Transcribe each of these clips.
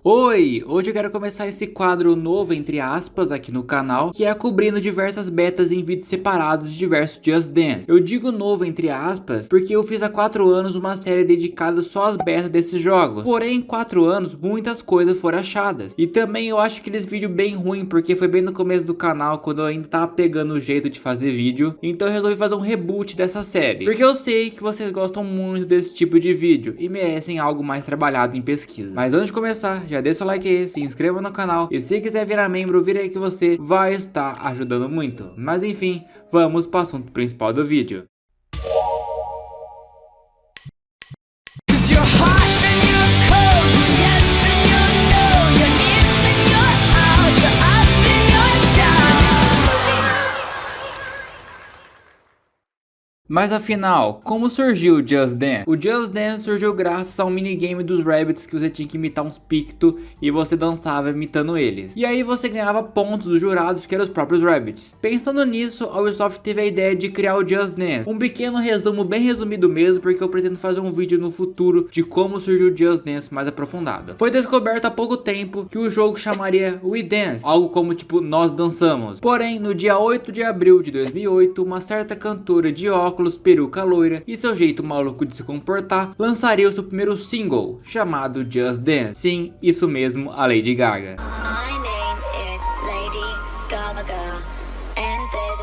Oi! Hoje eu quero começar esse quadro novo, entre aspas, aqui no canal, que é cobrindo diversas betas em vídeos separados de diversos Just Dance. Eu digo novo, entre aspas, porque eu fiz há 4 anos uma série dedicada só às betas desses jogos. Porém, em 4 anos, muitas coisas foram achadas. E também eu acho aqueles vídeos bem ruim, porque foi bem no começo do canal, quando eu ainda tava pegando o jeito de fazer vídeo. Então eu resolvi fazer um reboot dessa série, porque eu sei que vocês gostam muito desse tipo de vídeo e merecem algo mais trabalhado em pesquisa. Mas antes de começar, já deixa o like aí, se inscreva no canal e se quiser virar membro, vira aí que você vai estar ajudando muito. Mas enfim, vamos para o assunto principal do vídeo. Mas afinal, como surgiu o Just Dance? O Just Dance surgiu graças a um minigame dos Rabbids que você tinha que imitar uns pictos e você dançava imitando eles. E aí você ganhava pontos dos jurados que eram os próprios Rabbids. Pensando nisso, a Ubisoft teve a ideia de criar o Just Dance. Um pequeno resumo, bem resumido mesmo, porque eu pretendo fazer um vídeo no futuro de como surgiu o Just Dance mais aprofundado. Foi descoberto há pouco tempo que o jogo chamaria We Dance, algo como tipo nós dançamos. Porém, no dia 8 de abril de 2008, uma certa cantora de óculos, peruca loira e seu jeito maluco de se comportar lançaria o seu primeiro single, chamado Just Dance. Sim, isso mesmo, a Lady Gaga. My name is Lady Gaga, and this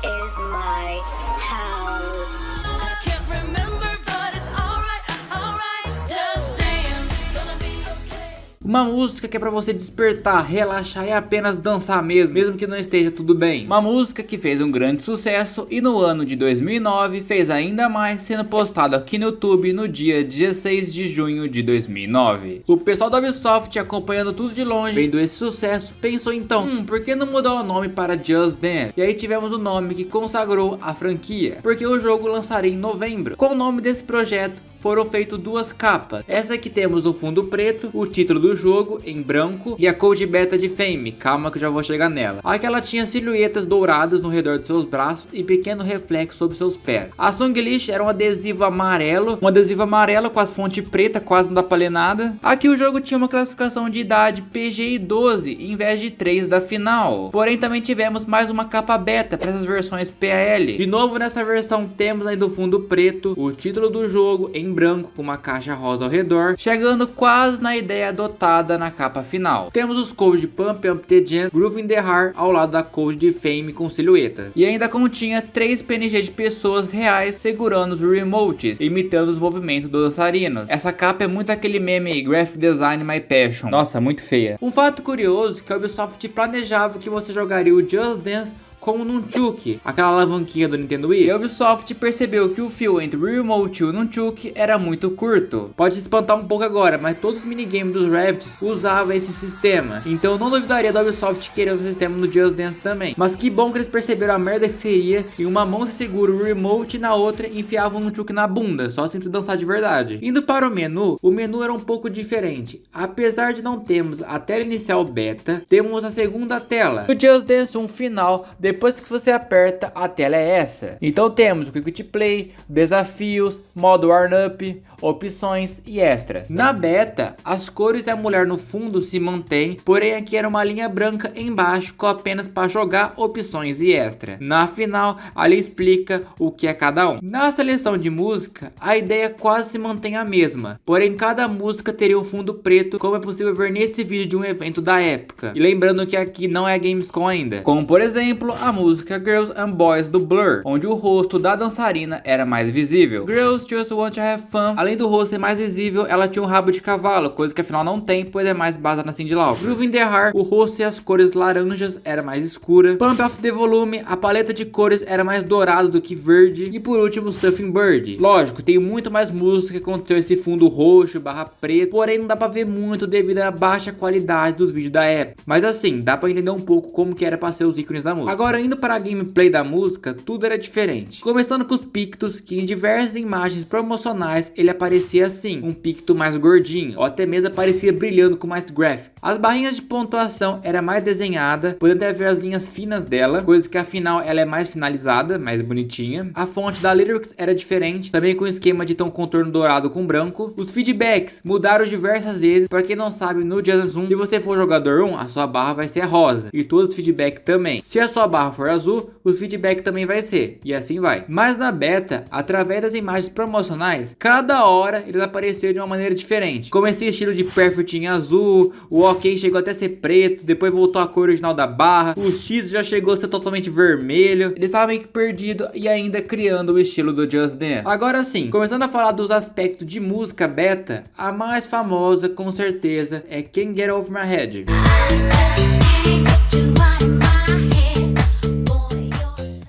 is my house. I can't remember, but it's alright, just dance, gonna be okay. Uma música que é pra você despertar, relaxar e apenas dançar mesmo que não esteja tudo bem. Uma música que fez um grande sucesso e no ano de 2009 fez ainda mais, sendo postado aqui no YouTube no dia 16 de junho de 2009. O pessoal da Ubisoft, acompanhando tudo de longe, vendo esse sucesso, pensou então, por que não mudar o nome para Just Dance? E aí tivemos o nome que consagrou a franquia, porque o jogo lançaria em novembro. Com o nome desse projeto, foram feitas 2 capas. Essa aqui temos o fundo preto, o título do jogo em branco e a code beta de Fame, calma que eu já vou chegar nela. Aqui ela tinha silhuetas douradas no redor de seus braços e pequeno reflexo sobre seus pés. A Songlist era um adesivo amarelo com as fontes pretas, quase não dá pra ler nada. Aqui o jogo tinha uma classificação de idade PGI 12 em vez de 3 da final. Porém também tivemos mais uma capa beta para essas versões PAL. De novo nessa versão temos ainda o fundo preto, o título do jogo em branco com uma caixa rosa ao redor, chegando quase na ideia adotada na capa final. Temos os codes de Pump Up the Jam, Groove in the Heart ao lado da code de Fame com silhuetas. E ainda continha 3 PNG de pessoas reais segurando os remotes, imitando os movimentos dos dançarinos. Essa capa é muito aquele meme Graphic Design My Passion. Nossa, muito feia. Um fato curioso que a Ubisoft planejava que você jogaria o Just Dance com o Nunchuk, aquela alavanquinha do Nintendo Wii. E a Ubisoft percebeu que o fio entre o Remote e o Nunchuk era muito curto. Pode se espantar um pouco agora, mas todos os minigames dos Rabbids usavam esse sistema. Então eu não duvidaria da Ubisoft querer usar o sistema no Just Dance também. Mas que bom que eles perceberam a merda que seria. Em uma mão você segura o Remote e na outra enfiava o Nunchuk na bunda, só assim pra você dançar de verdade. Indo para o menu era um pouco diferente. Apesar de não termos a tela inicial beta, temos a segunda tela. No Just Dance 1 final, depois que você aperta, a tela é essa. Então temos o Quick Play, desafios, modo warm-up, opções e extras. Na beta, as cores e a mulher no fundo se mantém, porém aqui era uma linha branca embaixo com apenas para jogar, opções e extra. Na final, ali explica o que é cada um. Na seleção de música, a ideia quase se mantém a mesma, porém cada música teria um fundo preto, como é possível ver nesse vídeo de um evento da época. E lembrando que aqui não é Gamescom ainda, como por exemplo a música Girls and Boys do Blur, onde o rosto da dançarina era mais visível. Girls Just Want to Have Fun, além do rosto ser mais visível, ela tinha um rabo de cavalo, coisa que afinal não tem, pois é mais baseada na Cyndi Lauper. Groove in the Heart, o rosto e as cores laranjas era mais escura. Pump Up the Volume, a paleta de cores era mais dourada do que verde. E por último, Surfing Bird. Lógico, tem muito mais música que aconteceu esse fundo roxo barra preto, porém não dá pra ver muito devido à baixa qualidade dos vídeos da época. Mas assim, dá pra entender um pouco como que era pra ser os ícones da música. Agora indo para a gameplay da música, tudo era diferente. Começando com os pictos, que em diversas imagens promocionais ele aparecia assim, um picto mais gordinho, ou até mesmo aparecia brilhando com mais gráfico. As barrinhas de pontuação era mais desenhada, podendo até ver as linhas finas dela, coisa que afinal ela é mais finalizada, mais bonitinha. A fonte da lyrics era diferente, também com esquema de tom contorno dourado com branco. Os feedbacks mudaram diversas vezes. Para quem não sabe, no Just Dance 1, se você for jogador 1, a sua barra vai ser rosa, e todos os feedback também. Se a sua barra for azul, os feedback também vai ser, e assim vai. Mas na beta, através das imagens promocionais, cada hora eles apareceram de uma maneira diferente, como esse estilo de Perfect em azul, o OK chegou até a ser preto, depois voltou a cor original da barra, o X já chegou a ser totalmente vermelho. Eles estavam meio que perdidos e ainda criando o estilo do Just Dance. Agora sim, começando a falar dos aspectos de música beta, a mais famosa com certeza é Can't Get Over My Head.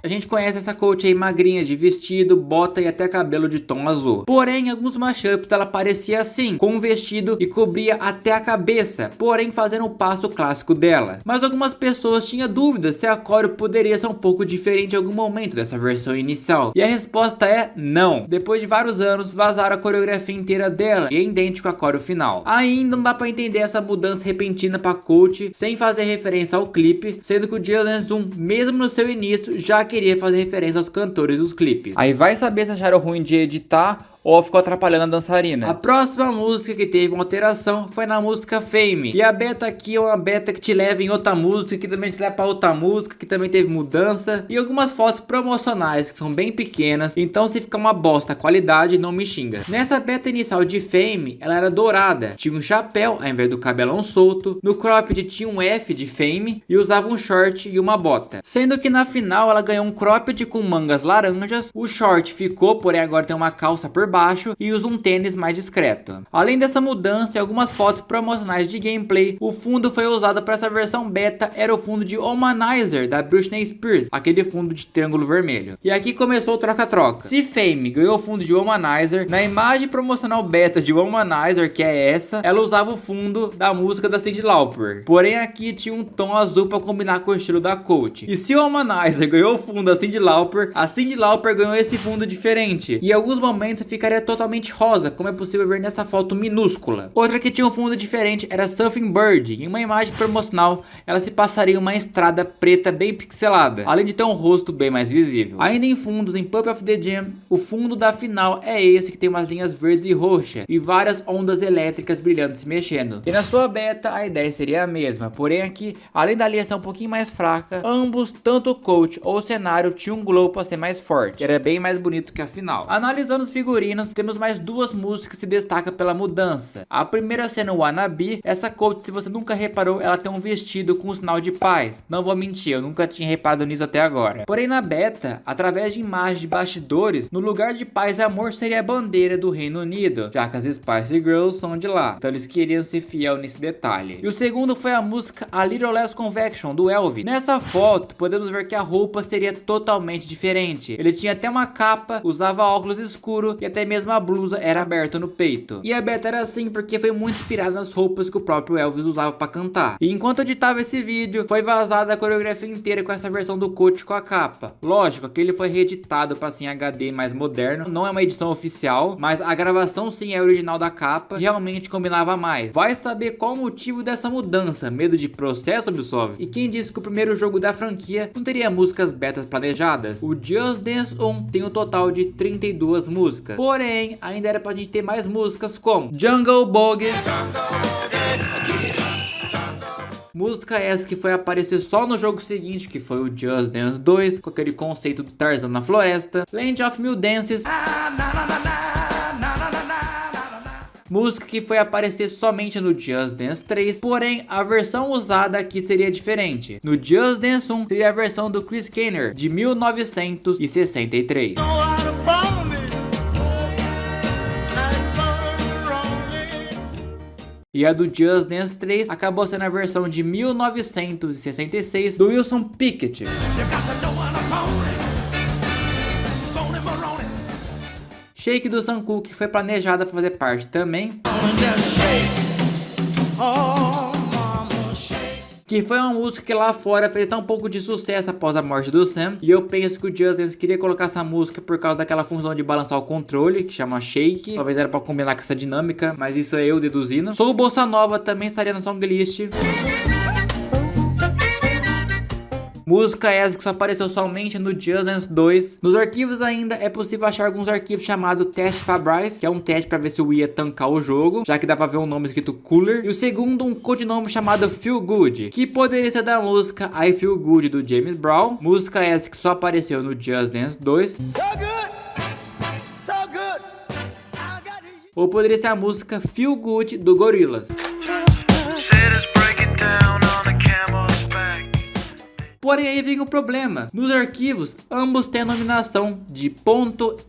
A gente conhece essa coach aí magrinha de vestido, bota e até cabelo de tom azul. Porém, em alguns mashups ela parecia assim, com um vestido e cobria até a cabeça, porém fazendo o passo clássico dela. Mas algumas pessoas tinham dúvidas se a coreo poderia ser um pouco diferente em algum momento dessa versão inicial. E a resposta é não. Depois de vários anos, vazaram a coreografia inteira dela e é idêntico à coreo final. Ainda não dá pra entender essa mudança repentina pra coach sem fazer referência ao clipe, sendo que o Just Dance 1, mesmo no seu início, já queria fazer referência aos cantores dos clipes. Aí vai saber se acharam ruim de editar ou ficou atrapalhando a dançarina. A próxima música que teve uma alteração foi na música Fame. E a beta aqui é uma beta que te leva em outra música, que também te leva para outra música, que também teve mudança. E algumas fotos promocionais que são bem pequenas, então se ficar uma bosta a qualidade, não me xinga. Nessa beta inicial de Fame, ela era dourada, tinha um chapéu ao invés do cabelão solto. No cropped tinha um F de Fame e usava um short e uma bota. Sendo que na final ela ganhou um cropped com mangas laranjas. O short ficou, porém agora tem uma calça por baixo e usa um tênis mais discreto. Além dessa mudança e algumas fotos promocionais de gameplay, o fundo foi usado para essa versão beta era o fundo de Womanizer da Britney Spears, aquele fundo de triângulo vermelho. E aqui começou o troca-troca. Se Fame ganhou o fundo de Womanizer, na imagem promocional beta de Womanizer, que é essa, ela usava o fundo da música da Cyndi Lauper. Porém aqui tinha um tom azul para combinar com o estilo da coach. E se o Womanizer ganhou o fundo da Cyndi Lauper, a Cyndi Lauper ganhou esse fundo diferente. E em alguns momentos ficaria totalmente rosa, como é possível ver nessa foto minúscula. Outra que tinha um fundo diferente era Surfing Bird. Em uma imagem promocional, ela se passaria em uma estrada preta bem pixelada, além de ter um rosto bem mais visível. Ainda em fundos, em Pump of the Jam, o fundo da final é esse que tem umas linhas verdes e roxas e várias ondas elétricas brilhando se mexendo. E na sua beta, a ideia seria a mesma, porém aqui, além da linha ser um pouquinho mais fraca, ambos, tanto o coach ou o cenário, tinham um glow para ser mais forte, era bem mais bonito que a final. Analisando os figurinos, temos mais duas músicas que se destacam pela mudança. A primeira sendo Wannabe. Essa coach, se você nunca reparou, ela tem um vestido com um sinal de paz. Não vou mentir, eu nunca tinha reparado nisso até agora. Porém na beta, através de imagens de bastidores, no lugar de paz e amor seria a bandeira do Reino Unido, já que as Spice Girls são de lá. Então eles queriam ser fiel nesse detalhe. E o segundo foi a música A Little Less Convection, do Elvis. Nessa foto, podemos ver que a roupa seria totalmente diferente. Ele tinha até uma capa, usava óculos escuros e até mesmo a blusa era aberta no peito. E a beta era assim porque foi muito inspirada nas roupas que o próprio Elvis usava para cantar. E enquanto eu editava esse vídeo, foi vazada a coreografia inteira com essa versão do coach com a capa. Lógico que ele foi reeditado para assim HD mais moderno, não é uma edição oficial, mas a gravação sim é original da capa e realmente combinava mais. Vai saber qual o motivo dessa mudança, medo de processo, Ubisoft? E quem disse que o primeiro jogo da franquia não teria músicas betas planejadas? O Just Dance 1 tem um total de 32 músicas. Porém, ainda era pra gente ter mais músicas como Jungle Boogie. Música essa que foi aparecer só no jogo seguinte, que foi o Just Dance 2, com aquele conceito do Tarzan na floresta. Land of Mil Dances. Música que foi aparecer somente no Just Dance 3, porém a versão usada aqui seria diferente. No Just Dance 1 seria a versão do Chris Kenner, de 1963. E a do Just Dance 3 acabou sendo a versão de 1966 do Wilson Pickett. Shake do Sam Cooke foi planejada para fazer parte também. que foi uma música que lá fora fez tão pouco de sucesso após a morte do Sam. E eu penso que o Just Dance queria colocar essa música por causa daquela função de balançar o controle, que chama Shake. Talvez era pra combinar com essa dinâmica, mas isso é eu deduzindo. Soul Bossa Nova também estaria na songlist. Música essa que só apareceu somente no Just Dance 2. Nos arquivos ainda é possível achar alguns arquivos chamados Teste Fabris, que é um teste para ver se o ia tancar o jogo, já que dá para ver um nome escrito Cooler. E o segundo, um codinome chamado Feel Good, que poderia ser da música I Feel Good do James Brown. Música essa que só apareceu no Just Dance 2. Ou poderia ser a música Feel Good do Gorillaz. Porém aí vem o problema, nos arquivos ambos têm a nominação de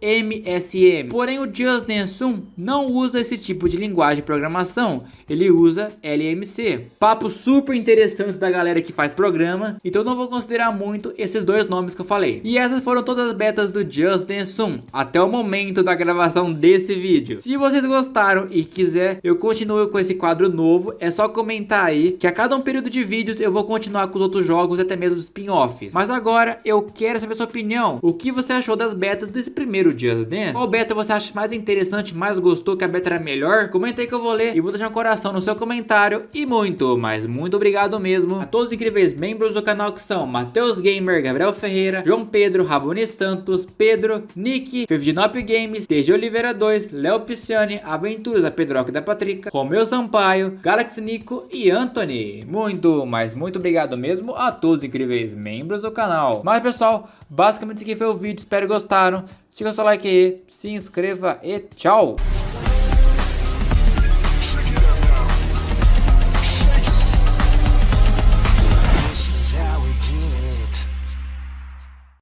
.msm, porém o Just Dance 1 não usa esse tipo de linguagem de programação, ele usa LMC. Papo super interessante da galera que faz programa, então não vou considerar muito esses dois nomes que eu falei. E essas foram todas as betas do Just Dance 1, até o momento da gravação desse vídeo. Se vocês gostaram e quiser eu continuo com esse quadro novo, é só comentar aí, que a cada um período de vídeos eu vou continuar com os outros jogos e até mesmo spin-offs. Mas agora eu quero saber sua opinião. O que você achou das betas desse primeiro Just Dance? Qual beta você acha mais interessante, mais gostou, que a beta era melhor? Comenta aí que eu vou ler e vou deixar um coração no seu comentário. E muito, mas muito obrigado mesmo a todos os incríveis membros do canal, que são Matheus Gamer, Gabriel Ferreira, João Pedro, Rabones Santos, Pedro, Nick, Fevdinop Games, TG Oliveira 2, Léo Pisciani, Aventuras da Pedroca e da Patrica, Romeu Sampaio, Galaxy Nico e Anthony. Muito, mas muito obrigado mesmo a todos os incríveis membros do canal. Mas pessoal, basicamente esse aqui foi o vídeo, espero que gostaram. Siga seu like aí, se inscreva e tchau!